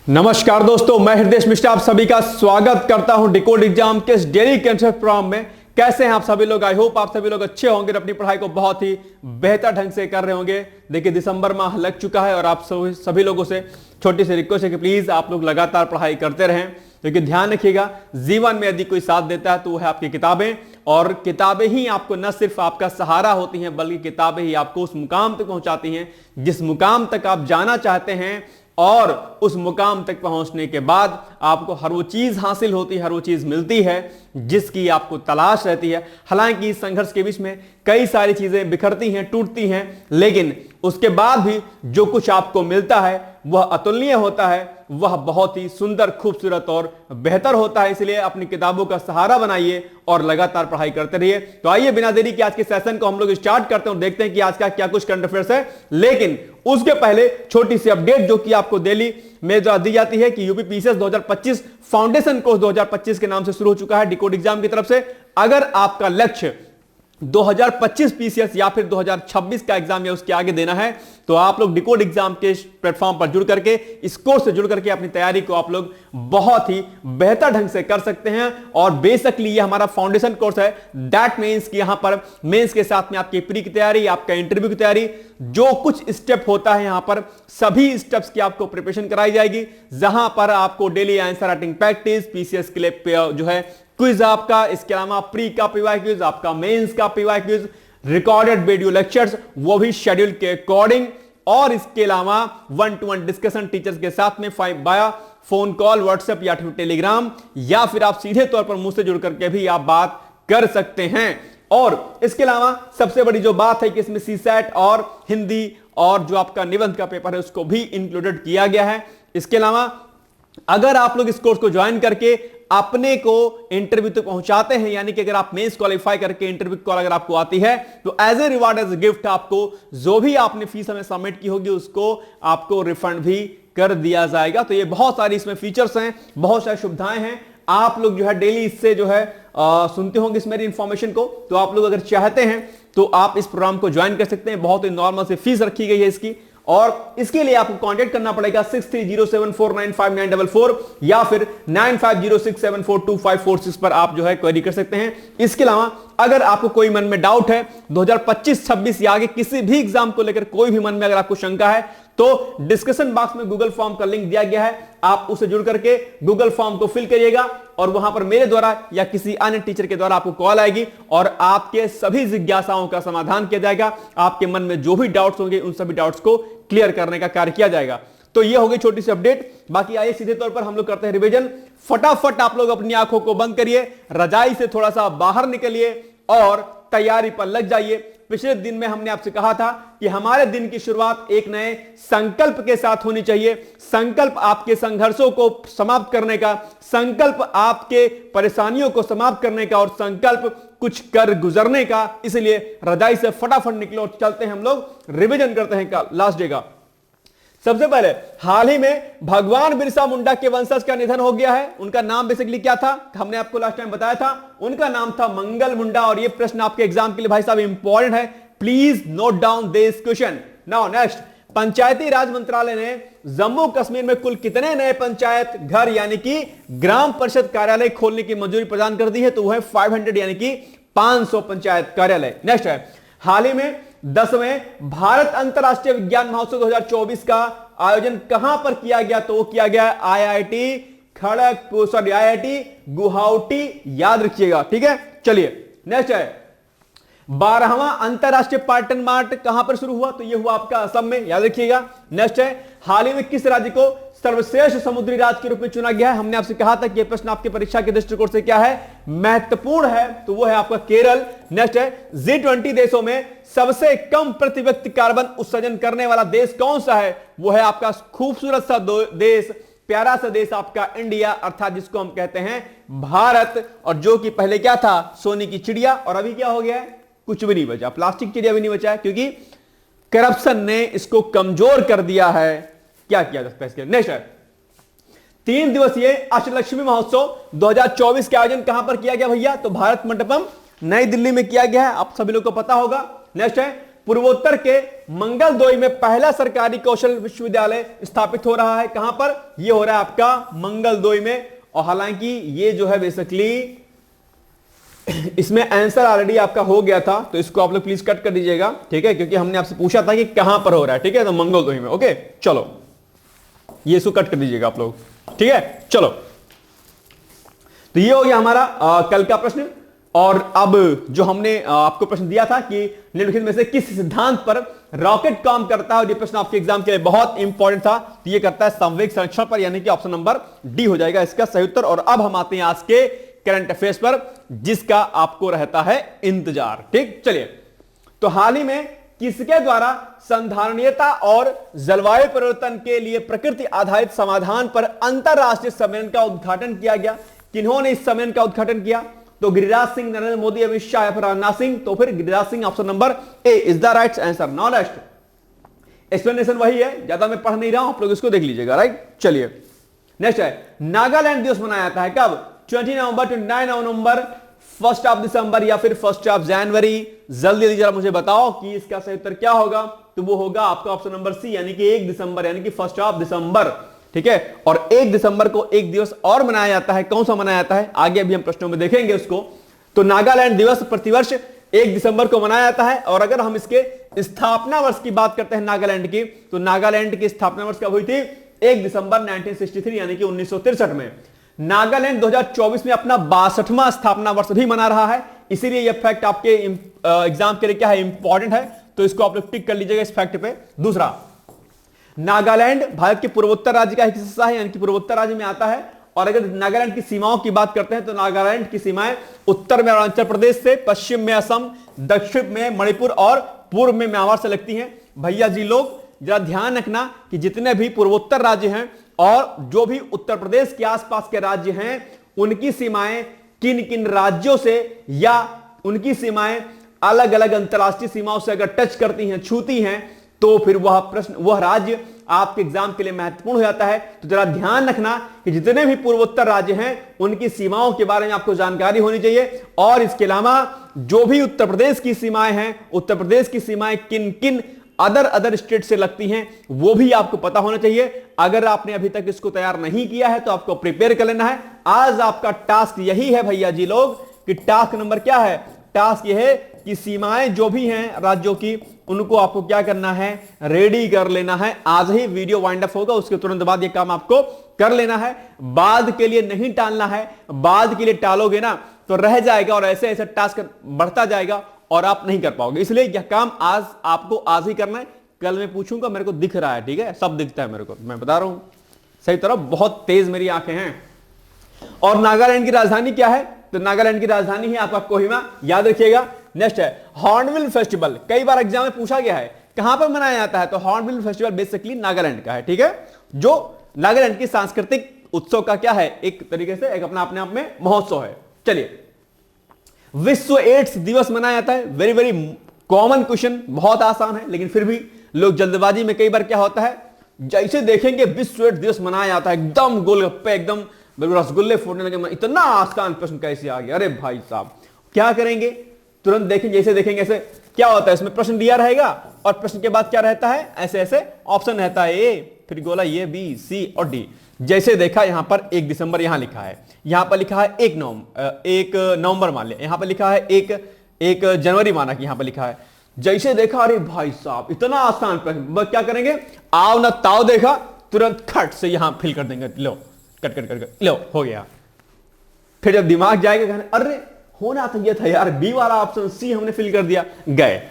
नमस्कार दोस्तों, मैं हृदय मिश्रा आप सभी का स्वागत करता हूं डिकोड एग्जाम के इस डेली कंसेप्ट प्रोग्राम में। कैसे हैं आप सभी लोग? आई होप आप सभी लोग अच्छे होंगे, अपनी पढ़ाई को बहुत ही बेहतर ढंग से कर रहे होंगे। देखिए, दिसंबर माह लग चुका है और आप सभी लोगों से छोटी सी रिक्वेस्ट है कि प्लीज आप लोग लगातार पढ़ाई करते रहें, क्योंकि ध्यान रखिएगा, जीवन में यदि कोई साथ देता है तो वो है आपकी किताबें, और किताबें ही आपको न सिर्फ आपका सहारा होती हैं, बल्कि किताबें ही आपको उस मुकाम तक पहुंचाती हैं जिस मुकाम तक आप जाना चाहते हैं। और उस मुकाम तक पहुंचने के बाद आपको हर वो चीज हासिल होती है, हर वो चीज मिलती है जिसकी आपको तलाश रहती है। हालांकि इस संघर्ष के बीच में कई सारी चीजें बिखरती हैं, टूटती हैं, लेकिन उसके बाद भी जो कुछ आपको मिलता है वह अतुलनीय होता है, वह बहुत ही सुंदर, खूबसूरत और बेहतर होता है। इसलिए अपनी किताबों का सहारा बनाइए और लगातार पढ़ाई करते रहिए। तो आइए बिना देरी के आज के सेशन को हम लोग स्टार्ट करते हैं और देखते हैं कि आज का क्या कुछ करंट अफेयर्स है। लेकिन उसके पहले छोटी सी अपडेट जो कि आपको डेली में जो दी जाती है कि यूपी पीसीएस 2025 फाउंडेशन कोर्स 2025 के नाम से शुरू हो चुका है डिकोड एग्जाम की तरफ से। अगर आपका लक्ष्य 2025 पीसीएस या फिर 2026 का एग्जाम या उसके आगे देना है, तो आप लोग डिकोड एग्जाम के प्लेटफॉर्म पर जुड़ करके, इस कोर्स से जुड़ करके अपनी तैयारी को आप लोग बहुत ही बेहतर ढंग से कर सकते हैं। और बेसिकली ये हमारा फाउंडेशन कोर्स है। दैट मींस कि यहां पर मेंस के साथ में आपकी प्री की तैयारी, आपका इंटरव्यू की तैयारी, जो कुछ स्टेप होता है यहां पर सभी स्टेप्स की आपको प्रिपरेशन कराई जाएगी। जहां पर आपको daily answer writing practice, PCS के लिए जो है क्विज आपका, इसके अलावा प्री का पीवाई क्विज, आपका मेंस का PY quiz, recorded video lectures, वो भी शेड्यूल के अकॉर्डिंग, और इसके अलावा 1-to-1 डिस्कशन टीचर्स के साथ में बाया फोन कॉल, व्हाट्सएप या टेलीग्राम, या फिर आप सीधे तौर पर मुझसे जुड़ करके भी आप बात कर सकते हैं। और इसके अलावा सबसे बड़ी जो बात है कि इसमें सीसैट और हिंदी और जो आपका निबंध का पेपर है उसको भी इंक्लूडेड किया गया है। इसके अलावा अगर आप लोग इस कोर्स को ज्वाइन करके अपने को इंटरव्यू तक पहुंचाते हैं, यानी कि अगर आप मेंस क्वालिफाई करके इंटरव्यू कॉल अगर आपको आती है, तो as a reward, as a gift, आपको जो भी आपने फीस हमें सबमिट की होगी उसको आपको रिफंड भी कर दिया जाएगा। तो ये बहुत सारी इसमें फीचर्स हैं, बहुत सारी सुविधाएं हैं। आप लोग जो है डेली इससे जो है सुनते होंगे इस मेरी इंफॉर्मेशन को, तो आप लोग अगर चाहते हैं तो आप इस प्रोग्राम को ज्वाइन कर सकते हैं। बहुत ही नॉर्मल से फीस रखी गई है इसकी, और इसके लिए आपको कांटेक्ट करना पड़ेगा 6307495944 या फिर 9506742546 पर आप जो है क्वेरी कर सकते हैं। इसके अलावा अगर आपको कोई मन में डाउट है 2025-26 या आगे किसी भी एग्जाम को लेकर कोई भी मन में अगर आपको शंका है, तो डिस्कशन बॉक्स में गूगल फॉर्म का लिंक दिया गया है, आप उसे जुड़ करके गूगल फॉर्म को फिल करिएगा और वहां पर मेरे द्वारा या किसी अन्य टीचर के द्वारा आपको कॉल आएगी और आपके सभी जिज्ञासाओं का समाधान किया जाएगा। आपके मन में जो भी डाउट्स होंगे उन सभी डाउट्स को क्लियर करने का कार्य किया जाएगा। तो ये हो गई छोटी सी अपडेट। बाकी आइए सीधे तौर पर हम लोग करते हैं रिवीजन। फटाफट आप लोग अपनी आंखों को बंद करिए, रजाई से थोड़ा सा बाहर निकलिए और तैयारी पर लग जाइए। पिछले दिन में हमने आपसे कहा था कि हमारे दिन की शुरुआत एक नए संकल्प के साथ होनी चाहिए। संकल्प आपके संघर्षों को समाप्त करने का, संकल्प आपके परेशानियों को समाप्त करने का, और संकल्प कुछ कर गुजरने का। इसलिए रजाई से फटाफट निकलो और चलते हैं हम लोग रिवीजन करते हैं का लास्ट डे का। सबसे पहले हाल ही में भगवान बिरसा मुंडा के वंशज का निधन हो गया है। उनका नाम बेसिकली क्या था, हमने आपको लास्ट टाइम बताया था, उनका नाम था मंगल मुंडा। और ये प्रश्न आपके एग्जाम के लिए भाई साहब इंपॉर्टेंट है, please note down this question. Now next, Panchayati Raj मंत्रालय ने जम्मू कश्मीर में कुल कितने नए पंचायत घर यानी कि ग्राम परिषद कार्यालय खोलने की मंजूरी प्रदान कर दी है? तो वह है 500 यानी कि 500 पंचायत कार्यालय। नेक्स्ट है, हाल ही में 10वें भारत अंतरराष्ट्रीय विज्ञान महोत्सव 2024 का आयोजन कहां पर किया गया? तो वो किया गया IIT Kharagpur, sorry IIT Guwahati, याद रखिएगा, ठीक है। चलिए नेक्स्ट है, 12वां अंतरराष्ट्रीय पर्यटन मार्ट कहां पर शुरू हुआ? तो ये हुआ आपका असम में, याद रखिएगा। नेक्स्ट है, हाल ही में किस राज्य को सर्वश्रेष्ठ समुद्री राज्य के रूप में चुना गया है? हमने आपसे कहा था कि यह प्रश्न आपकी परीक्षा के दृष्टिकोण से क्या है, महत्वपूर्ण है, तो वो है आपका केरल। नेक्स्ट है, G20 देशों में सबसे कम प्रति व्यक्ति कार्बन उत्सर्जन करने वाला देश कौन सा है? वो है आपका खूबसूरत सा देश, प्यारा सा देश आपका इंडिया, अर्थात जिसको हम कहते हैं भारत। और जो कि पहले क्या था, सोने की चिड़िया, और अभी क्या हो गया है, कुछ भी नहीं बचा, प्लास्टिक चिड़िया भी नहीं बचा है, क्योंकि करप्शन ने इसको कमजोर कर दिया है। क्या किया जा सकता है इसके? नेक्स्ट है, 3 दिवसीय अष्टलक्ष्मी महोत्सव 2024 का आयोजन कहां पर किया गया भैया? तो भारत मंडपम नई दिल्ली में किया गया है, आप सभी लोग को पता होगा। नेक्स्ट है, पूर्वोत्तर के मंगलदोई में पहला सरकारी कौशल विश्वविद्यालय स्थापित हो रहा है। कहां पर? यह हो रहा है आपका मंगलदोई में। और हालांकि ये जो है बेसिकली इसमें आंसर ऑलरेडी आपका हो गया था, तो इसको आप लोग प्लीज कट कर दीजिएगा, ठीक है, क्योंकि हमने आपसे पूछा था कि कहां पर हो रहा है, ठीक है, तो मंगलदोई में। ओके चलो, ये इसको कट कर दीजिएगा आप लोग, ठीक है। चलो, तो ये हो गया हमारा कल का प्रश्न। और अब जो हमने आपको प्रश्न दिया था कि निम्नलिखित में से किस सिद्धांत पर रॉकेट काम करता है, और ये प्रश्न आपके एग्जाम के लिए बहुत इंपॉर्टेंट था, तो ये करता है संवेग संरक्षण पर, यानी कि ऑप्शन नंबर डी हो जाएगा इसका सही उत्तर। और अब हम आते हैं आज के करंट अफेयर्स पर, जिसका आपको रहता है इंतजार, ठीक। चलिए, तो हाल ही में किसके द्वारा संधारणीयता और जलवायु परिवर्तन के लिए प्रकृति आधारित समाधान पर अंतरराष्ट्रीय सम्मेलन का उद्घाटन किया गया? किन्होंने इस सम्मेलन का उद्घाटन किया? तो गिरिराज सिंह, नरेंद्र मोदी, अमित शाह या फिर राजनाथ सिंह? तो फिर Giriraj Singh option number A is the right answer. Now next explanation वही है, ज्यादा मैं पढ़ नहीं रहा हूं, आप लोग इसको देख लीजिएगा, राइट। चलिए नेक्स्ट है, नागालैंड दिवस मनाया जाता है कब? 20 नवंबर, 29 नवंबर, 1 दिसंबर या फिर 1 जनवरी? जल्दी जल्दी जरा मुझे बताओ कि इसका सही उत्तर क्या होगा। तो वो होगा आपका ऑप्शन नंबर सी, यानी कि 1 दिसंबर, यानी कि 1 दिसंबर, ठीक है। और 1 दिसंबर को एक दिवस और मनाया जाता है, कौन सा मनाया जाता है आगे अभी हम प्रश्नों में देखेंगे उसको। तो नागालैंड दिवस प्रतिवर्ष 1 दिसंबर को मनाया जाता है। और अगर हम इसके स्थापना वर्ष की बात करते हैं नागालैंड की, तो नागालैंड की स्थापना वर्ष कब हुई थी? 1 दिसंबर 1963, यानी कि 1963 में। नागालैंड 2024 में अपना 62वां स्थापना वर्ष भी मना रहा है, इसीलिए यह फैक्ट आपके एग्जाम के लिए क्या है, इंपॉर्टेंट है, तो इसको आप लोग टिक कर लीजिएगा इस फैक्ट पे। दूसरा, नागालैंड भारत के पूर्वोत्तर राज्य का एक हिस्सा है, यानी कि पूर्वोत्तर राज्य में आता है। और अगर नागालैंड की सीमाओं की बात करते हैं, तो नागालैंड की सीमाएं उत्तर में अरुणाचल प्रदेश से, पश्चिम में असम, दक्षिण में मणिपुर और पूर्व में म्यांमार से लगती हैं। भैया जी लोग जरा ध्यान रखना कि जितने भी पूर्वोत्तर राज्य हैं और जो भी उत्तर प्रदेश के आसपास के राज्य हैं, उनकी सीमाएं किन किन राज्यों से या उनकी सीमाएं अलग अलग अंतरराष्ट्रीय सीमाओं से अगर टच करती हैं, छूती हैं, तो फिर वह राज्य आपके एग्जाम के लिए महत्वपूर्ण हो जाता है। तो जरा ध्यान रखना कि जितने भी पूर्वोत्तर राज्य हैं, उनकी सीमाओं के बारे में आपको जानकारी होनी चाहिए। और इसके अलावा जो भी उत्तर प्रदेश की सीमाएं हैं, उत्तर प्रदेश की सीमाएं किन किन अदर स्टेट से लगती हैं, वो भी आपको पता होना चाहिए। अगर आपने अभी तक इसको तैयार नहीं किया है, तो आपको प्रिपेयर कर लेना है। आज आपका टास्क यही है भैया जी लोग, कि टास्क नंबर क्या है? टास्क यह है कि सीमाएं जो भी हैं राज्यों की, उनको आपको क्या करना है, रेडी कर लेना है। आज ही वीडियो वाइंड अप होगा, उसके तुरंत बाद ये काम आपको कर लेना है, बाद के लिए नहीं टालना है। बाद के लिए टालोगे ना तो रह जाएगा, और ऐसे ऐसे टास्क बढ़ता जाएगा और आप नहीं कर पाओगे। इसलिए यह काम आज आपको आज ही करना है। कल मैं पूछूंगा, मेरे को दिख रहा है, ठीक है, सब दिखता है मेरे को, मैं बता रहा हूं सही तरह, बहुत तेज मेरी आंखें हैं। और नागालैंड की राजधानी क्या है? तो नागालैंड की राजधानी है आपका कोहिमा, याद रखिएगा। नेक्स्ट है हॉर्नबिल फेस्टिवल, कई बार एग्जाम में पूछा गया है कहां पर मनाया जाता है, तो हॉर्नबिल फेस्टिवल बेसिकली नागालैंड का है, ठीक है, जो नागालैंड की सांस्कृतिक उत्सव का क्या है, एक तरीके से एक अपने आप में महोत्सव है। चलिए, विश्व एड्स दिवस मनाया जाता है। वेरी वेरी कॉमन क्वेश्चन, बहुत आसान है, लेकिन फिर भी लोग जल्दबाजी में कई बार क्या होता है, जैसे देखेंगे विश्व एड्स दिवस मनाया जाता है, एकदम गोलगप्पे, एकदम रसगुल्ले फोड़ने लगे, इतना आसान प्रश्न कैसे आ गया? अरे भाई साहब, क्या करेंगे? तुरंत देखेंगे, जैसे देखेंगे ऐसे क्या होता है, इसमें प्रश्न दिया रहेगा और प्रश्न के बाद क्या रहता है, ऐसे ऐसे ऑप्शन रहता है, ए, फिर गोला ए, बी, सी और डी। जैसे देखा यहां पर 1 दिसंबर यहां लिखा है, यहां पर लिखा है 1 नवंबर मान लिया, यहां पर लिखा है 1 जनवरी माना कि यहां पर लिखा है। जैसे देखा, अरे भाई साहब इतना आसान प्रश्न, क्या करेंगे, आओ ना ताव देखा, तुरंत खट से यहां फिल कर देंगे, लो कट कट कट लो हो गया। फिर जब दिमाग जाएगा कहने, अरे होना तो ये था यार, बी वाला ऑप्शन, सी हमने फिल कर दिया, गए।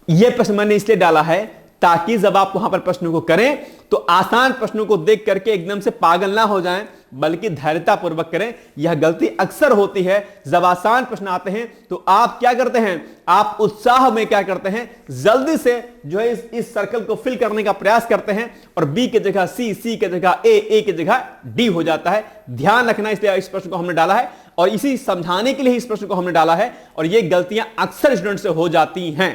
ये प्रश्न मैंने इसलिए डाला है ताकि जब आप वहां पर प्रश्नों को करें तो आसान प्रश्नों को देख करके एकदम से पागल ना हो जाएं, बल्कि धैर्यता पूर्वक करें। यह गलती अक्सर होती है, जब आसान प्रश्न आते हैं तो आप क्या करते हैं, आप उत्साह में क्या करते हैं, जल्दी से जो है इस सर्कल को फिल करने का प्रयास करते हैं, और बी की जगह सी, सी की जगह ए की जगह डी हो जाता है। ध्यान रखना, इसलिए इस प्रश्न को हमने डाला है और इसी समझाने के लिए इस प्रश्न को हमने डाला है। और ये गलतियां अक्सर स्टूडेंट से हो जाती हैं,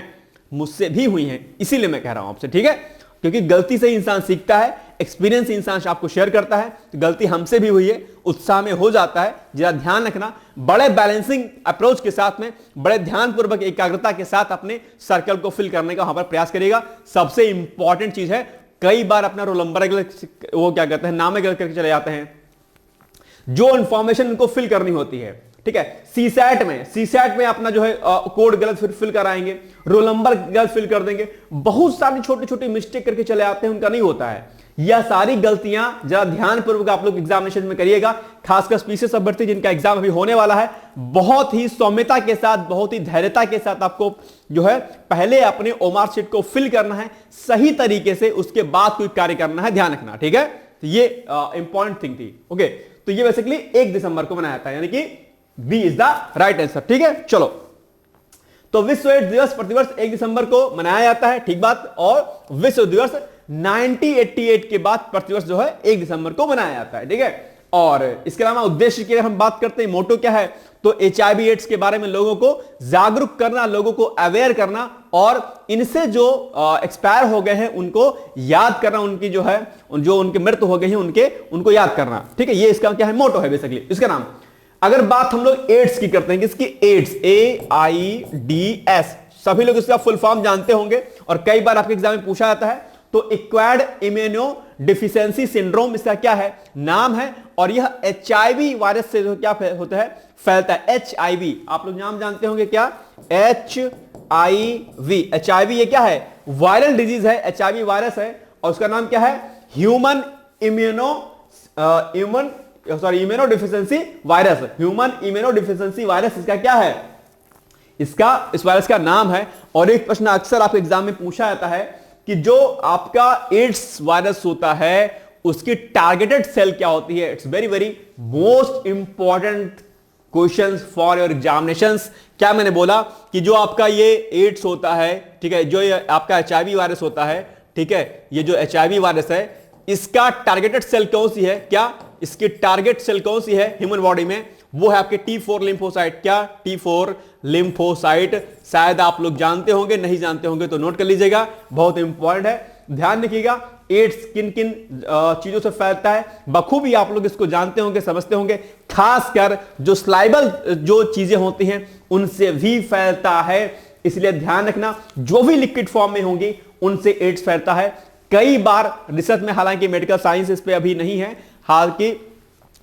मुझसे भी हुई हैं, इसीलिए मैं कह रहा हूं आपसे, ठीक है, क्योंकि गलती से ही इंसान सीखता है। एक्सपीरियंस इंसान आपको शेयर करता है, तो गलती हमसे भी हुई है, उत्साह में हो जाता है। जरा ध्यान रखना, बड़े बैलेंसिंग अप्रोच के साथ में, बड़े ध्यानपूर्वक एकाग्रता के साथ अपने सर्कल को फिल करने का वहां पर प्रयास करिएगा। सबसे इंपॉर्टेंट चीज है, कई बार अपना रोल नंबर वो क्या कहते हैं, नाम गलत करके चले जाते हैं, जो इंफॉर्मेशन उनको फिल करनी होती है, ठीक है। सीसैट में अपना जो है कोड गलत फिल कराएंगे, रोल नंबर गलत फिल कर देंगे, बहुत सारी छोटी छोटी मिस्टेक करके चले आते हैं, उनका नहीं होता है। यह सारी गलतियां जरा ध्यानपूर्वक आप लोग एग्जामिनेशन में करिएगा, खासकर पीसीएस अभ्यर्थी जिनका एग्जाम अभी होने वाला है। बहुत ही सौम्यता के साथ, बहुत ही धैर्यता के साथ आपको जो है पहले अपने ओमार शीट को फिल करना है सही तरीके से, उसके बाद कोई कार्य करना है, ध्यान रखना, ठीक है। तो ये इंपॉर्टेंट थिंग थी, ओके। तो ये बेसिकली 1 दिसंबर को मनाया था, यानी कि B is the right answer, ठीक है। चलो, तो विश्व एड्स दिवस प्रतिवर्ष 1 दिसंबर को मनाया जाता है, ठीक बात। और विश्व दिवस 1988 के बाद प्रतिवर्ष जो है 1 दिसंबर को मनाया जाता है, ठीक है। और इसके अलावा उद्देश्य की अगर हम बात करते हैं, मोटो क्या है, तो HIV एड्स के बारे में लोगों को जागरूक करना, लोगों को अवेयर करना, और इनसे जो एक्सपायर हो गए हैं उनको याद करना, उनकी जो है जो उनकी मृत्यु हो गई है उनको याद करना, ठीक है। ये इसका क्या है, मोटो है बेसिकली इसका नाम। अगर बात हम लोग एड्स की करते हैं, किसकी, एड्स, AIDS, सभी लोग इसका फुल फॉर्म जानते होंगे और कई बार आपके एग्जाम में पूछा जाता है। तो एक्वायर्ड इम्यूनो डिफिशियंसी सिंड्रोम इसका क्या है, नाम है। और यह HIV वायरस से जो क्या होता है, फैलता है। HIV आप लोग नाम जानते होंगे, क्या, HIV ये क्या है, वायरल डिजीज है, HIV वायरस है, और उसका नाम क्या है, immuno deficiency virus. Human immuno deficiency virus इसका क्या है, इस वायरस का नाम है। और एक प्रश्न अक्सर आपके एग्जाम में पूछा जाता है कि जो आपका एड्स वायरस होता है उसकी टारगेटेड सेल क्या होती है। It's very very most important questions for your examinations. क्या मैंने बोला कि जो आपका ये एड्स होता है, ठीक है, जो ये आपका HIV वायरस होता है, ठीक है, ये जो HIV वायरस है इसका टारगेटेड सेल कौन सी है, क्या इसकी टारगेट सेल कौन सी है ह्यूमन बॉडी में, वो है आपके T4 लिम्फोसाइट। क्या, T4 लिम्फोसाइट। शायद आप लोग जानते होंगे, नहीं जानते होंगे तो नोट कर लीजिएगा, बहुत इंपॉर्टेंट है, ध्यान रखिएगा। एड्स किन किन चीजों से फैलता है बखूबी आप लोग इसको जानते होंगे, समझते होंगे। खासकर जो स्लाइबल जो चीजें होती हैं उनसे भी फैलता है, इसलिए ध्यान रखना, जो भी लिक्विड फॉर्म में होंगी उनसे एड्स फैलता है। कई बार रिसर्च में, हालांकि मेडिकल साइंस इस पे अभी नहीं है, हालांकि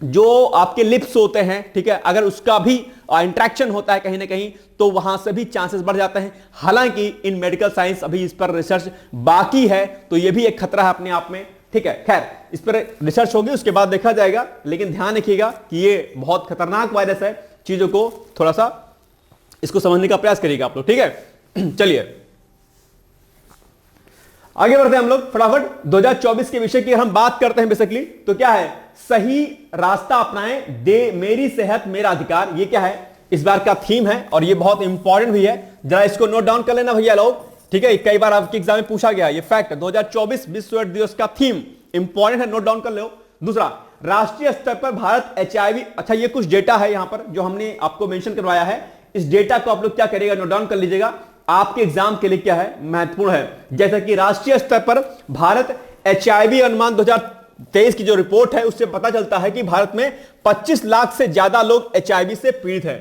जो आपके लिप्स होते हैं, ठीक है, अगर उसका भी इंटरेक्शन होता है कहीं ना कहीं तो वहां से भी चांसेस बढ़ जाते हैं। हालांकि इन मेडिकल साइंस अभी इस पर रिसर्च बाकी है, तो यह भी एक खतरा है अपने आप में, ठीक है। खैर, इस पर रिसर्च होगी, उसके बाद देखा जाएगा, लेकिन ध्यान रखिएगा कि ये बहुत खतरनाक वायरस है। चीजों को थोड़ा सा इसको समझने का प्रयास करिएगा आप लोग, ठीक है। चलिए आगे बढ़ते हैं हम लोग फटाफट। 2024 के विषय की हम बात करते हैं बेसिकली, तो क्या है, सही रास्ता अपनाएं, दे मेरी सेहत मेरा अधिकार। ये क्या है, इस बार का थीम है और ये बहुत इंपॉर्टेंट भी है, जरा इसको नोट डाउन कर लेना भैया लोग, ठीक है। कई बार आपके एग्जाम में पूछा गया, ये फैक्ट है। 2024 विश्व एड्स दिवस का थीम इंपॉर्टेंट है, नोट डाउन कर लो। दूसरा, राष्ट्रीय स्तर पर भारत HIV, अच्छा ये कुछ डेटा है यहां पर जो हमने आपको मेंशन करवाया है, इस डेटा को आप लोग क्या करिएगा, नोट डाउन कर लीजिएगा, आपके एग्जाम के लिए क्या है, महत्वपूर्ण है। जैसा कि राष्ट्रीय स्तर पर भारत HIV अनुमान 2023 की जो रिपोर्ट है उससे पता चलता है कि भारत में 25 लाख से ज्यादा लोग HIV से पीड़ित है।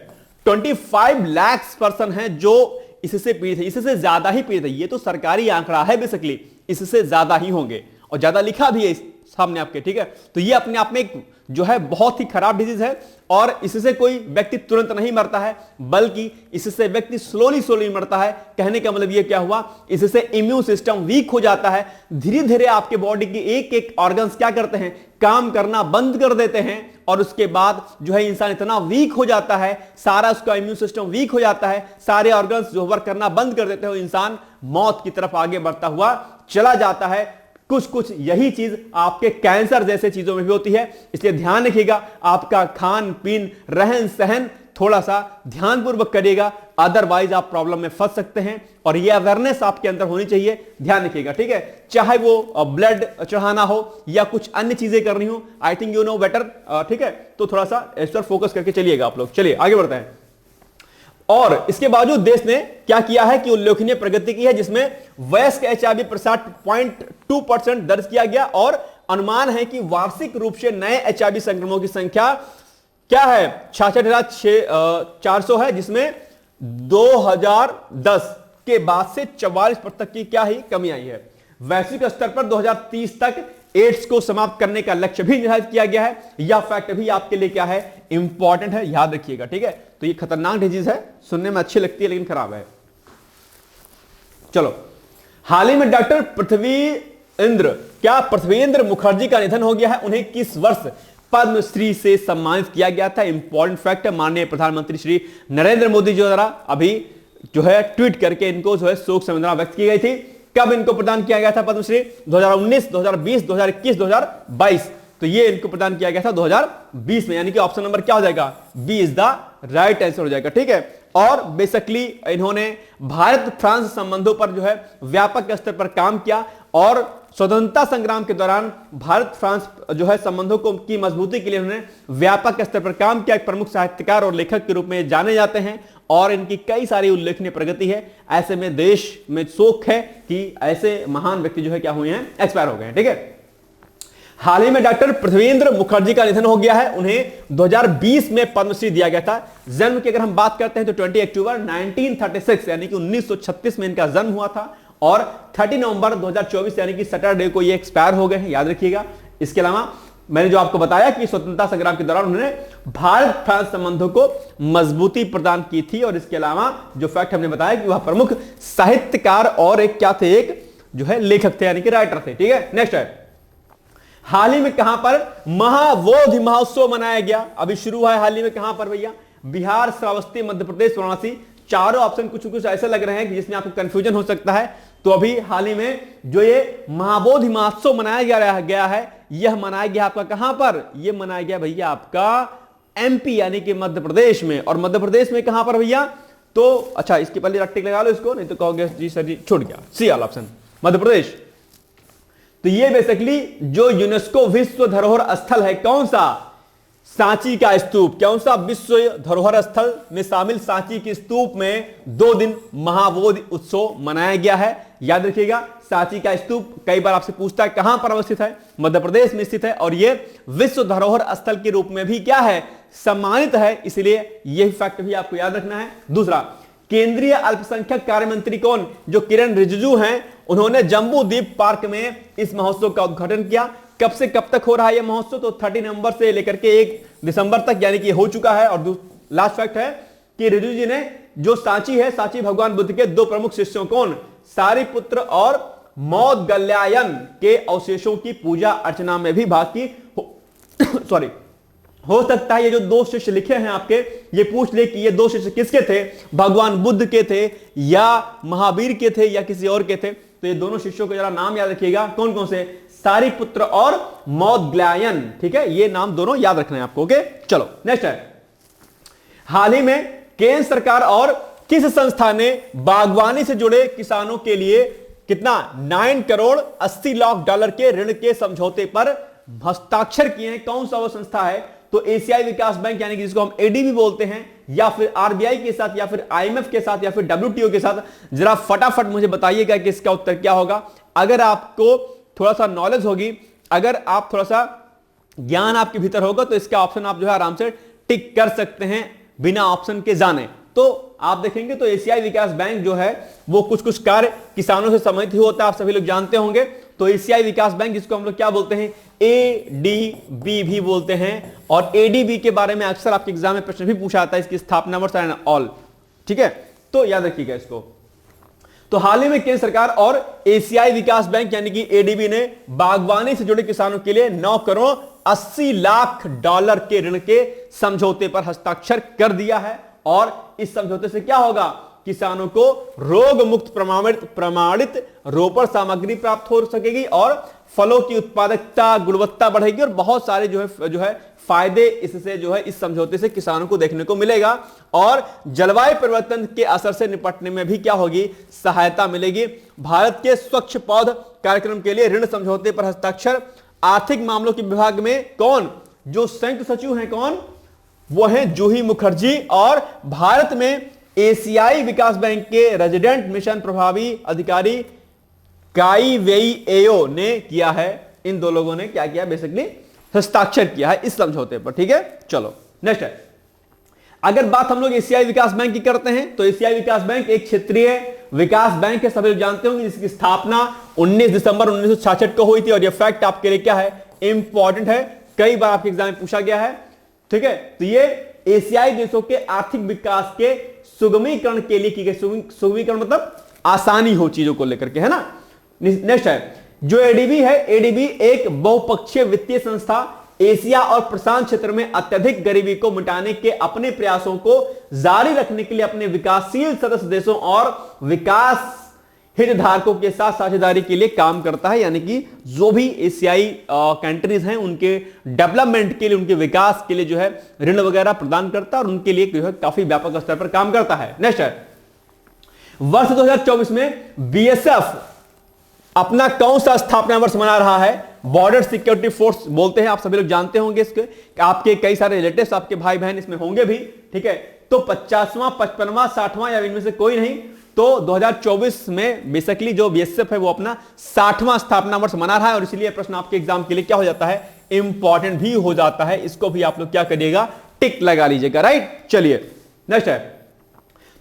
25 लाख पर्सन हैं जो इससे पीड़ित है, इससे ज्यादा ही पीड़ित है। ये तो सरकारी आंकड़ा है बेसिकली, इससे ज्यादा ही होंगे और ज्यादा लिखा भी है सामने आपके, ठीक है। तो ये अपने आप में एक जो है बहुत ही खराब डिजीज है और इससे कोई व्यक्ति तुरंत नहीं मरता है, बल्कि इससे व्यक्ति स्लोली मरता है। कहने का मतलब ये क्या हुआ, इससे इम्यून सिस्टम वीक हो जाता है, धीरे धीरे आपके बॉडी के एक एक ऑर्गन्स क्या करते हैं, काम करना बंद कर देते हैं और उसके बाद जो है इंसान इतना वीक हो जाता है, सारा उसका इम्यून सिस्टम वीक हो जाता है, सारे ऑर्गन्स जो वर्क करना बंद कर देते हैं, इंसान मौत की तरफ आगे बढ़ता हुआ चला जाता है। कुछ यही चीज आपके कैंसर जैसे चीजों में भी होती है, इसलिए ध्यान रखिएगा, आपका खान पीन रहन सहन थोड़ा सा ध्यानपूर्वक करिएगा, अदरवाइज आप प्रॉब्लम में फंस सकते हैं और ये अवेयरनेस आपके अंदर होनी चाहिए, ध्यान रखिएगा, ठीक है। चाहे वो ब्लड चढ़ाना हो या कुछ अन्य चीजें करनी हो, I think you know better, ठीक है। तो थोड़ा सा इस पर फोकस करके चलिएगा आप लोग। चलिए आगे बढ़ते हैं। और इसके बावजूद देश ने क्या किया है कि उल्लेखनीय प्रगति की है, जिसमें वयस्क HIV 60.2% दर्ज किया गया और अनुमान है कि वार्षिक रूप से नए एचआईवी संक्रमणों की संख्या क्या है, 66,400 है, जिसमें 2010 के बाद से 44% की क्या ही कमी आई है। वैश्विक स्तर पर 2030 तक एड्स को समाप्त करने का लक्ष्य भी निर्धारित किया गया है। यह फैक्ट भी आपके लिए क्या है, इंपॉर्टेंट है, याद रखिएगा, ठीक है। तो ये खतरनाक डिजीज है, सुनने में अच्छी लगती है लेकिन खराब है। चलो, हाल ही में डॉक्टर पृथ्वींद्र मुखर्जी का निधन हो गया है। उन्हें किस वर्ष पद्मश्री से सम्मानित किया गया था? इंपॉर्टेंट फैक्ट है। माननीय प्रधानमंत्री श्री नरेंद्र मोदी जी द्वारा अभी जो है ट्वीट करके इनको जो है शोक संवेदना व्यक्त की गई थी। कब इनको प्रदान किया गया था पद्मश्री? 2019, 2020, 2021, 2022। तो ये इनको प्रदान किया गया था 2020 में, यानी कि ऑप्शन नंबर क्या हो जाएगा, B is the right answer हो जाएगा, ठीक है। और बेसिकली इन्होंने भारत फ्रांस संबंधों पर जो है व्यापक स्तर पर काम किया और स्वतंत्रता संग्राम के दौरान भारत फ्रांस जो है संबंधों को की मजबूती के लिए उन्होंने व्यापक स्तर पर काम किया। एक प्रमुख साहित्यकार और लेखक के रूप में जाने जाते हैं और इनकी कई सारी उल्लेखनीय प्रगति है। ऐसे में देश में शोक है कि ऐसे महान व्यक्ति जो है क्या हुए हैं, एक्सपायर हो गए हैं, ठीक है। हाल ही में डॉक्टर पृथ्वींद्र मुखर्जी का निधन हो गया है। उन्हें 2020 में पद्मश्री दिया गया था। जन्म की अगर हम बात करते हैं तो 20 अक्टूबर 1936 यानी कि 1936 में इनका जन्म हुआ था और 30 नवंबर 2024 यानी कि सैटरडे को ये एक्सपायर हो गए हैं, याद रखिएगा। इसके अलावा मैंने जो आपको बताया कि स्वतंत्रता संग्राम के दौरान उन्होंने भारत फ्रांस संबंधों को मजबूती प्रदान की थी और इसके अलावा जो फैक्ट हमने बताया कि वह प्रमुख साहित्यकार और एक क्या थे, एक जो है लेखक थे, यानी कि राइटर थे, ठीक है। नेक्स्ट है, हाल ही में कहां पर महाबोधि महोत्सव मनाया गया? अभी शुरू हुआ है हाल ही में, कहां पर भैया? बिहार, श्रावस्ती, मध्य प्रदेश, वाराणसी। चारों ऑप्शन कुछ ऐसे लग रहे हैं कि जिसमें आपको कंफ्यूजन हो सकता है। तो अभी हाल ही में जो ये महाबोधि महोत्सव मनाया गया है, यह मनाया गया आपका कहां पर? यह मनाया गया भैया आपका एमपी यानी कि मध्य प्रदेश में। और मध्य प्रदेश में कहां पर भैया? तो अच्छा, इसके पहले रट्टिक लगा लो इसको, नहीं तो कहोगे जी सर जी छूट गया। सी वाला ऑप्शन मध्य प्रदेश। तो ये बेसिकली जो यूनेस्को विश्व धरोहर स्थल है, कौन सा? सांची का स्तूप। कौन सा विश्व धरोहर स्थल में शामिल सांची के स्तूप में 2 दिन महाबोधि उत्सव मनाया गया है, याद रखिएगा। सांची का स्तूप कई बार आपसे पूछता है कहां पर अवस्थित है, मध्य प्रदेश में स्थित है और यह विश्व धरोहर स्थल के रूप में भी क्या है, सम्मानित है, इसलिए यही फैक्ट भी आपको याद रखना है। दूसरा, केंद्रीय अल्पसंख्यक कार्य मंत्री कौन? जो किरण रिजिजू हैं, उन्होंने जम्बू द्वीप पार्क में इस महोत्सव का उद्घाटन किया। कब से कब तक हो रहा है यह महोत्सव? तो 30 नवंबर से लेकर के 1 दिसंबर तक, यानी कि हो चुका है। और लास्ट फैक्ट है कि रिजिजू जी ने जो सांची है, सांची भगवान बुद्ध के 2 प्रमुख शिष्यों कौन, सारिपुत्र और मौदगल्यायन के अवशेषों की पूजा अर्चना में भी भाग की सॉरी हो सकता है ये जो 2 शिष्य लिखे हैं आपके, ये पूछ ले कि ये 2 शिष्य किसके थे, भगवान बुद्ध के थे या महावीर के थे या किसी और के थे। तो ये दोनों शिष्यों के जरा नाम याद रखिएगा, कौन कौन से, सारिपुत्र और मौदगल्यायन, ठीक है। ये नाम दोनों याद रखना है आपको, ओके। चलो नेक्स्ट है, हाल ही में केंद्र सरकार और किस संस्था ने बागवानी से जुड़े किसानों के लिए कितना 9 करोड़ 80 लाख डॉलर के ऋण के समझौते पर हस्ताक्षर किए हैं? कौन सा वो संस्था है? तो एशियाई विकास बैंक यानी कि जिसको हम एडीबी बोलते हैं, या फिर आरबीआई के साथ, या फिर आईएमएफ के साथ, या फिर डब्ल्यूटीओ के साथ। जरा फटाफट मुझे बताइएगा कि इसका उत्तर क्या होगा। अगर आपको थोड़ा सा नॉलेज होगी, अगर आप थोड़ा सा ज्ञान आपके भीतर होगा, तो इसका ऑप्शन आप जो है आराम से टिक कर सकते हैं बिना ऑप्शन के जाने। तो आप देखेंगे तो एशियाई विकास बैंक जो है वो कुछ कार्य किसानों से संबंधित ही होता है, आप सभी लोग जानते होंगे। तो एशियाई विकास बैंक, जिसको हम लोग क्या बोलते हैं, एडीबी भी बोलते हैं। और एडीबी के बारे में अक्सर आपके एग्जाम में प्रश्न भी पूछा जाता है, इसकी स्थापना वर्ष एंड ऑल, ठीक है। तो याद रखिएगा इसको। तो हाल ही में केंद्र सरकार और एशियाई विकास बैंक यानी कि एडीबी ने बागवानी से जुड़े किसानों के लिए 9 करोड़ 80 लाख डॉलर के ऋण के समझौते पर हस्ताक्षर कर दिया है। और इस समझौते से क्या होगा, किसानों को रोग मुक्त प्रमाणित रोपण सामग्री प्राप्त हो सकेगी और फलों की उत्पादकता, गुणवत्ता बढ़ेगी और बहुत सारे जो है फायदे इससे जो है इस समझौते से किसानों को देखने को मिलेगा। और जलवायु परिवर्तन के असर से निपटने में भी क्या होगी, सहायता मिलेगी। भारत के स्वच्छ पौध कार्यक्रम के लिए ऋण समझौते पर हस्ताक्षर। आर्थिक मामलों के विभाग में कौन जो संयुक्त सचिव हैं, कौन वो हैं जूही मुखर्जी। और भारत में एशियाई विकास बैंक के रेजिडेंट मिशन प्रभावी अधिकारी काई वेई एयो ने किया है। इन दो लोगों ने क्या किया, बेसिकली हस्ताक्षर किया है इस समझौते पर। ठीक है, चलो नेक्स्ट है। अगर बात हम लोग एशियाई विकास बैंक की करते हैं तो एशियाई विकास बैंक एक क्षेत्रीय विकास बैंक है, सभी लोग जानते होंगे, जिसकी स्थापना 19 दिसंबर 1966 को हुई थी। और यह फैक्ट आपके लिए क्या है, इंपॉर्टेंट है, कई बार आपके एग्जाम में पूछा गया है। ठीक है, तो ये एशियाई देशों के आर्थिक विकास के सुगमीकरण के लिए की गई, सुगमीकरण मतलब आसानी हो चीजों को लेकर के, है ना। नेक्स्ट है जो एडीबी है, एडीबी एक बहुपक्षीय वित्तीय संस्था एशिया और प्रशांत क्षेत्र में अत्यधिक गरीबी को मिटाने के अपने प्रयासों को जारी रखने के लिए अपने विकासशील सदस्य देशों और विकास हितधारकों के साथ साझेदारी के लिए काम करता है। यानी कि जो भी एशियाई कंट्रीज हैं उनके डेवलपमेंट के लिए, उनके विकास के लिए जो है ऋण वगैरह प्रदान करता है और उनके लिए जो है काफी व्यापक स्तर पर काम करता है। नेक्स्ट है वर्ष 2024 में बीएसएफ अपना कौन सा स्थापना वर्ष मना रहा है। बॉर्डर सिक्योरिटी फोर्स बोलते हैं, आप सभी लोग जानते होंगे इसके, आपके कई सारे रिलेटिव्स, आपके भाई बहन इसमें होंगे भी। ठीक है, तो 50वां 55वां 60वां या इनमें से कोई नहीं, तो 2024 में बेसिकली जो बीएसएफ है वो अपना 60वां स्थापना वर्ष मना रहा है। और इसलिए प्रश्न आपके एग्जाम के लिए क्या हो जाता है, इंपॉर्टेंट भी हो जाता है। इसको भी आप लोग क्या करिएगा, टिक लगा लीजिएगा। राइट, चलिए नेक्स्ट है।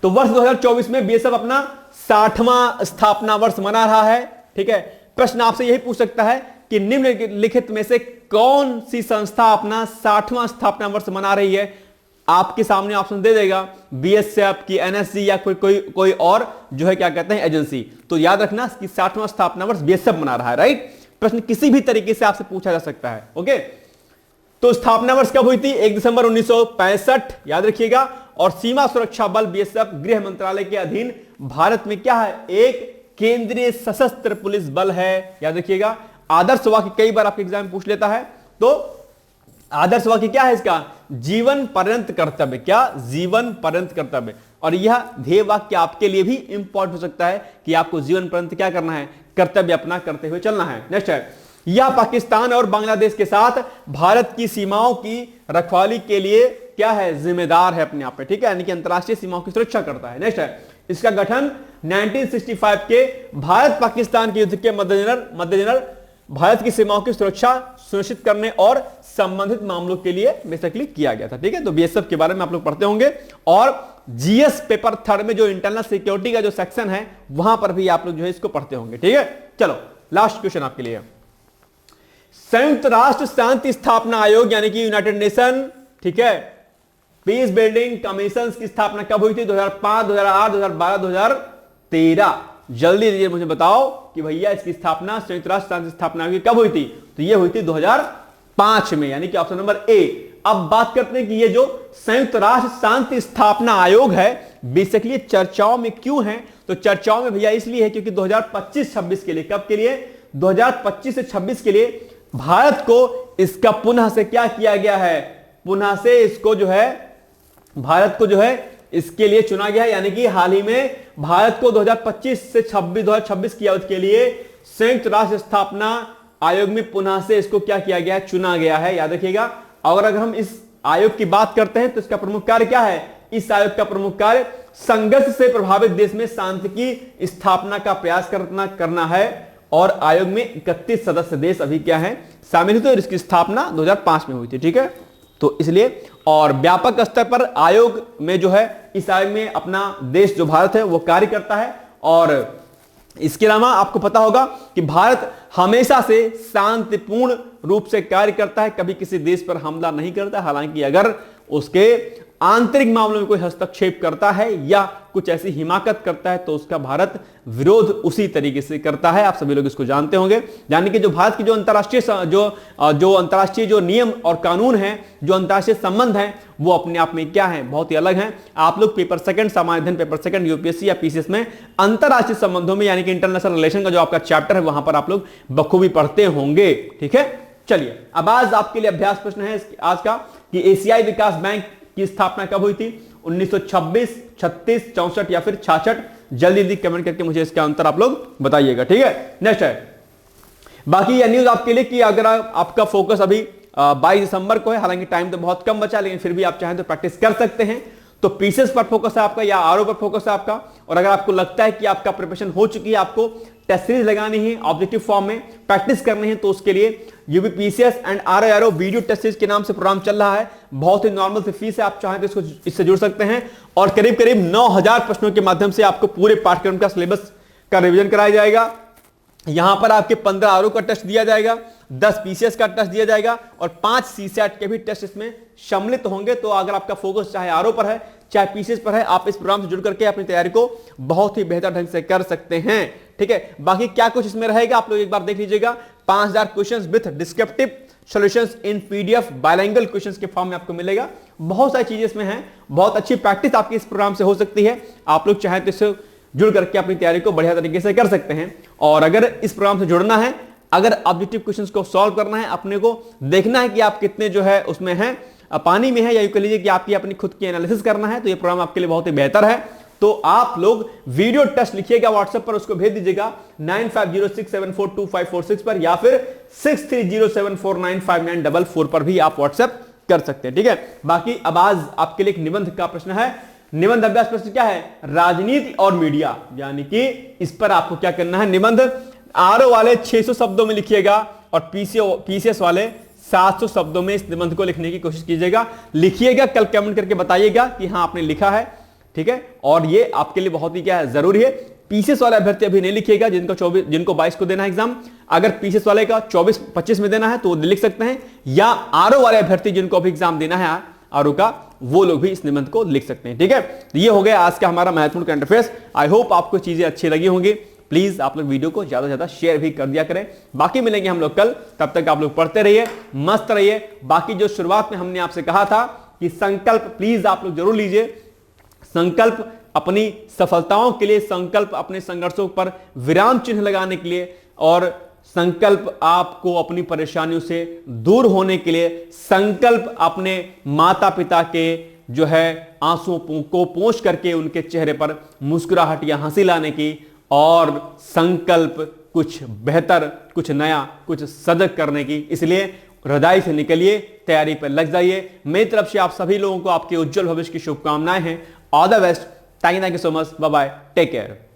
तो वर्ष 2024 में बीएसएफ अपना 60वां स्थापना वर्ष मना रहा है। ठीक है, प्रश्न आपसे यही पूछ सकता है कि निम्नलिखित में से कौन सी संस्था अपना 60वां स्थापना वर्ष मना रही है। आपके सामने ऑप्शन दे देगा, बीएसएफ की, एनएसजी या कोई और जो है क्या कहते हैं एजेंसी। तो याद रखना कि 60वां स्थापना वर्ष बीएसएफ मना रहा है। राइट, प्रश्न किसी भी तरीके से आपसे पूछा जा सकता है। ओके, तो स्थापना वर्ष कब हुई थी, 1 दिसंबर 1965, याद रखिएगा। और सीमा सुरक्षा बल बीएसएफ गृह मंत्रालय के अधीन भारत में क्या है, एक केंद्रीय सशस्त्र पुलिस बल है, याद रखिएगा। आदर्श वाक्य कई बार आपके एग्जाम में पूछ लेता है, तो आदर्श वाक्य क्या है इसका, जीवन पर्यंत कर्तव्य। क्या, जीवन पर्यंत कर्तव्य। और यह ध्येय वाक्य आपके लिए भी इंपॉर्टेंट हो सकता है कि आपको जीवन पर्यंत क्या करना है, कर्तव्य अपना करते हुए चलना है। नेक्स्ट है, यह पाकिस्तान और बांग्लादेश के साथ भारत की सीमाओं की रखवाली के लिए क्या है, जिम्मेदार है अपने आप में। ठीक है, यानी कि अंतरराष्ट्रीय सीमाओं की सुरक्षा करता है। नेक्स्ट है, इसका गठन 1965 के भारत पाकिस्तान के युद्ध के मद्देनजर भारत की सीमाओं की सुरक्षा सुनिश्चित करने और संबंधित मामलों के लिए बेसिकली किया गया था। ठीक है, तो बीएसएफ के बारे में आप लोग पढ़ते होंगे। और जीएस पेपर 3 में जो इंटरनल सिक्योरिटी का जो सेक्शन है वहां पर भी आप लोग जो है इसको पढ़ते होंगे। ठीक है, चलो लास्ट क्वेश्चन आपके लिए। संयुक्त राष्ट्र शांति स्थापना आयोग यानी कि यूनाइटेड नेशन, ठीक है, पीस बिल्डिंग कमीशन की स्थापना कब हुई थी, 2005, 2008, 2012, 2013। जल्दी दीजिए मुझे बताओ कि भैया इसकी स्थापना संयुक्त राष्ट्र शांति स्थापना आयोग कब हुई थी। तो ये हुई थी 2005 में, यानी कि ऑप्शन नंबर ए। अब बात करते हैं कि ये जो संयुक्त राष्ट्र शांति स्थापना आयोग है बेसिकली चर्चाओं में क्यों है। तो चर्चाओं में भैया इसलिए है क्योंकि 2025-26 के लिए, कब के लिए, 2025 से 26 के लिए भारत को इसका पुनः से क्या किया गया है, पुनः से इसको जो है भारत को जो है इसके लिए चुना गया है। यानी कि हाल ही में भारत को 2025 से 2026 की अवधि के लिए संयुक्त राष्ट्र स्थापना आयोग में पुनः से इसको क्या किया गया है, चुना गया है, याद रखिएगा। और अगर हम इस आयोग की बात करते हैं तो इसका प्रमुख कार्य क्या है, इस आयोग का प्रमुख कार्य संघर्ष से प्रभावित देश में शांति की स्थापना का प्रयास करना है। और आयोग में 31 सदस्य देश अभी क्या है, शामिल हुए। तो इसकी स्थापना 2005 में हुई थी। ठीक है, तो इसलिए और व्यापक स्तर पर आयोग में जो है, इस आयोग में अपना देश जो भारत है वो कार्य करता है। और इसके अलावा आपको पता होगा कि भारत हमेशा से शांतिपूर्ण रूप से कार्य करता है, कभी किसी देश पर हमला नहीं करता। हालांकि अगर उसके आंतरिक मामलों में कोई हस्तक्षेप करता है या कुछ ऐसी हिमाकत करता है तो उसका भारत विरोध उसी तरीके से करता है। आप सभी लोग इसको जानते होंगे। यानी कि जो भारत की जो अंतर्राष्ट्रीय जो नियम और कानून हैं, जो अंतर्राष्ट्रीय संबंध हैं, वो अपने आप में क्या है, बहुत ही अलग हैं। आप लोग पेपर सेकंड, सामान्य अध्ययन पेपर सेकंड यूपीएससी या पीसीएस में अंतर्राष्ट्रीय संबंधों में यानी कि इंटरनेशनल रिलेशन का जो आपका चैप्टर है वहां पर आप लोग बखूबी पढ़ते होंगे। ठीक है, चलिए अब आज आपके लिए अभ्यास प्रश्न है आज का कि एशियाई विकास बैंक की स्थापना कब हुई थी, 1926, 36, 64 या फिर 66। जल्दी कमेंट करके मुझे इसका आंसर आप लोग बताइएगा। ठीक है, नेक्स्ट है बाकी यह न्यूज आपके लिए कि अगर आपका फोकस अभी 22 दिसंबर को है, हालांकि टाइम तो बहुत कम बचा, लेकिन फिर भी आप चाहें तो प्रैक्टिस कर सकते हैं। तो पीसेस पर फोकस है आपका या आरओ पर फोकस है आपका। और अगर आपको लगता है कि आपका प्रिपरेशन हो चुकी है, आपको टेस्ट सीरीज लगानी है ऑब्जेक्टिव फॉर्म में, प्रैक्टिस करनी है, तो उसके लिए UPPCS and RRO video test series के नाम से प्रोग्राम चल रहा है। बहुत ही नॉर्मल सी फीस है, आप चाहें तो इससे जुड़ सकते हैं और करीब करीब 9000 प्रश्नों के माध्यम से आपको पूरे पाठ्यक्रम का सिलेबस का रिवीजन कराया जाएगा। यहां पर आपके 15 आरओ का टेस्ट दिया जाएगा, 10 पीसीएस का टेस्ट दिया जाएगा और 5 सीसैट के भी टेस्ट इसमें सम्मिलित होंगे। तो अगर आपका फोकस चाहे आरओ पर है चाहे पीसीएस पर है, आप इस प्रोग्राम से जुड़ करके अपनी तैयारी को बहुत ही बेहतर ढंग से कर सकते हैं। ठीक है, बाकी क्या कुछ इसमें रहेगा आप लोग एक बार देख लीजिएगा। 5000 questions with descriptive solutions in PDF bilingual questions के फॉर्म में आपको मिलेगा। बहुत सारी चीजें इसमें हैं, बहुत अच्छी प्रैक्टिस आपकी इस प्रोग्राम से हो सकती है। आप लोग चाहें तो इससे जुड़ करके अपनी तैयारी को बढ़िया तरीके से कर सकते हैं। और अगर इस प्रोग्राम से जुड़ना है, अगर ऑब्जेक्टिव क्वेश्चंस को सॉल्व करना है, अपने को देखना है कि आप कितने जो है उसमें हैं, पानी में है, या यूं कह लीजिए कि आपकी अपनी खुद की एनालिसिस करना है, तो ये प्रोग्राम आपके लिए बहुत ही बेहतर है। तो आप लोग वीडियो टेस्ट लिखिएगा व्हाट्सएप पर, उसको भेज दीजिएगा 9506742546 पर या फिर 6307495944 पर भी आप व्हाट्सएप कर सकते हैं। ठीक है, बाकी अब आज आपके लिए एक निबंध का प्रश्न है। निबंध अभ्यास प्रश्न क्या है? राजनीति और मीडिया, यानी कि इस पर आपको क्या करना है, निबंध आरओ वाले 600 शब्दों में लिखिएगा और पीसीएस वाले 700 शब्दों में इस निबंध को लिखने की कोशिश कीजिएगा। लिखिएगा, कल कमेंट करके बताइएगा कि हाँ आपने लिखा है। ठीक है, और ये आपके लिए बहुत ही क्या है, जरूरी है। पीसीएस वाले अभ्यर्थी अभी नहीं लिखिएगा जिनको 22 को देना है एग्जाम। अगर पीसीएस वाले का 24-25 में देना है तो लिख सकते हैं, या आरओ वाले अभ्यर्थी जिनको अभी एग्जाम देना है आरओ का, वो लोग भी इस निबंध को लिख सकते हैं। ठीक है, तो ये हो गया आज का हमारा महत्वपूर्ण करंट अफेयर्स। आई होप आपको चीजें अच्छी लगी होंगी। प्लीज आप लोग वीडियो को ज्यादा से ज्यादा शेयर भी कर दिया करें। बाकी मिलेंगे हम लोग कल, तब तक आप लोग पढ़ते रहिए, मस्त रहिए। बाकी जो शुरुआत में हमने आपसे कहा था कि संकल्प प्लीज आप लोग जरूर लीजिए। संकल्प अपनी सफलताओं के लिए, संकल्प अपने संघर्षों पर विराम चिन्ह लगाने के लिए, और संकल्प आपको अपनी परेशानियों से दूर होने के लिए, संकल्प अपने माता पिता के जो है आंसुओं को पोंछ करके उनके चेहरे पर मुस्कुराहट या हंसी लाने की, और संकल्प कुछ बेहतर, कुछ नया, कुछ सजग करने की। इसलिए हृदय से निकलिए, तैयारी पर लग जाइए। मेरी तरफ से आप सभी लोगों को आपके उज्जवल भविष्य की शुभकामनाएं हैं। All the best. Thank you so much. Bye bye, take care.